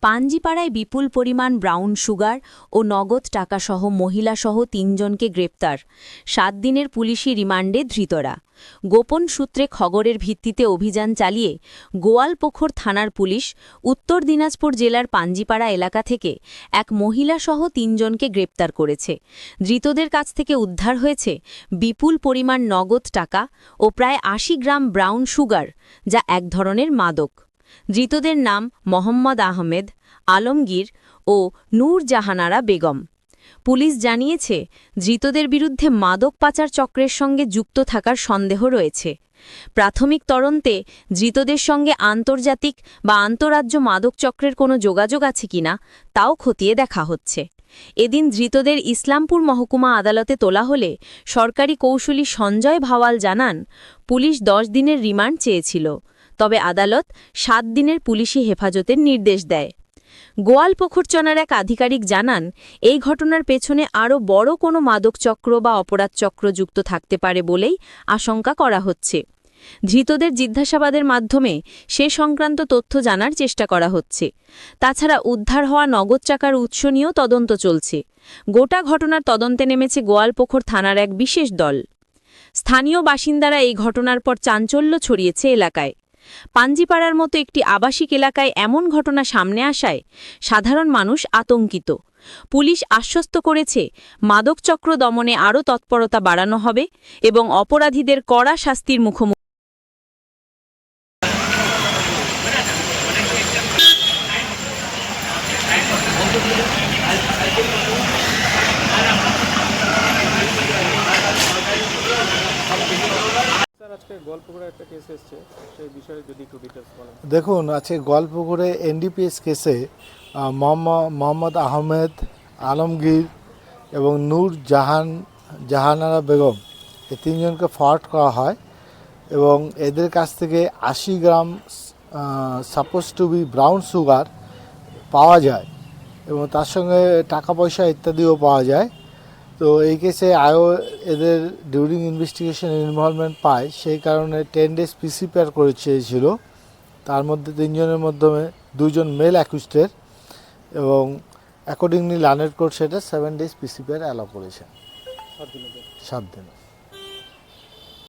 পাঞ্জিপাড়ায় বিপুল পরিমাণ brown sugar ও নগদ টাকাসহ মহিলাসহ ৩ জনকে গ্রেপ্তার। ৭ দিনের পুলিশি রিমান্ডে ধৃতরা। গোপন সূত্রে খবরের ভিত্তিতে অভিযান চালিয়ে গোয়ালপোখর থানার পুলিশ উত্তর দিনাজপুর জেলার পাঞ্জিপাড়া এলাকা থেকে এক মহিলাসহ ৩ জনকে গ্রেপ্তার করেছে। ধৃতদের কাছ থেকে উদ্ধার হয়েছে বিপুল পরিমাণ নগদ টাকা ও প্রায় ৮০ গ্রাম ব্রাউন সুগার, যা এক ধরনের মাদক। ধৃতদের নাম মোহাম্মদ আহমেদ, আলমগীর ও নূর জাহানারা বেগম। পুলিশ জানিয়েছে, ধৃতদের বিরুদ্ধে মাদক পাচার চক্রের সঙ্গে যুক্ত থাকার সন্দেহ রয়েছে। প্রাথমিক তদন্তে ধৃতদের সঙ্গে আন্তর্জাতিক বা আন্তঃরাজ্য মাদক চক্রের কোনো যোগাযোগ আছে কিনা তাও খতিয়ে দেখা হচ্ছে। এদিন ধৃতদের ইসলামপুর মহকুমা আদালতে তোলা হলে সরকারি কৌশলী সঞ্জয় ভাওয়াল জানান, পুলিশ ১০ দিনের রিমান্ড চেয়েছিল, তবে আদালত ৭ দিনের পুলিশি হেফাজতের নির্দেশ দেয়। গোয়ালপোখরচনার এক আধিকারিক জানান, এই ঘটনার পেছনে আরও বড় কোনো মাদক চক্র বা অপরাধ চক্র যুক্ত থাকতে পারে বলেই আশঙ্কা করা হচ্ছে। ধৃতদের জিজ্ঞাসাবাদের মাধ্যমে সে সংক্রান্ত তথ্য জানার চেষ্টা করা হচ্ছে। তাছাড়া উদ্ধার হওয়া নগদ টাকার উৎস নিয়েও তদন্ত চলছে। গোটা ঘটনার তদন্তে নেমেছে গোয়ালপোখর থানার এক বিশেষ দল। স্থানীয় বাসিন্দারা এই ঘটনার পর চাঞ্চল্য ছড়িয়েছে এলাকায়। পাঞ্জিপাড়ার মতো একটি আবাসিক এলাকায় এমন ঘটনা সামনে আসায় সাধারণ মানুষ আতঙ্কিত। পুলিশ আশ্বস্ত করেছে, মাদক চক্র দমনে আরও তৎপরতা বাড়ানো হবে এবং অপরাধীদের কড়া শাস্তির মুখোমুখি। দেখুন, আজকে গোয়ালপুকুরে এনডিপিএস কেসে মোহাম্মদ আহমেদ, আলমগীর এবং নূর জাহানারা বেগম এই ৩ জনকে ফরওয়ার্ড করা হয় এবং এদের কাছ থেকে ৮০ gram suppose to be brown sugar পাওয়া যায় এবং তার সঙ্গে টাকা পয়সা ইত্যাদিও পাওয়া যায়। তো এই কেসে এদের ডিউরিং ইনভেস্টিগেশন ইনভলভমেন্ট পায়, সেই কারণে 10 ডেজ পিসিপিআর করে চেয়েছিল। তার মধ্যে ৩ জনের মাধ্যমে 2 জন মেল অ্যাকিউজডের এবং অ্যাকর্ডিংলি লার্নেড কোর্ট সেটা 7 ডেজ পিসিপিআর অ্যালাউ করেছে, 7 দিন।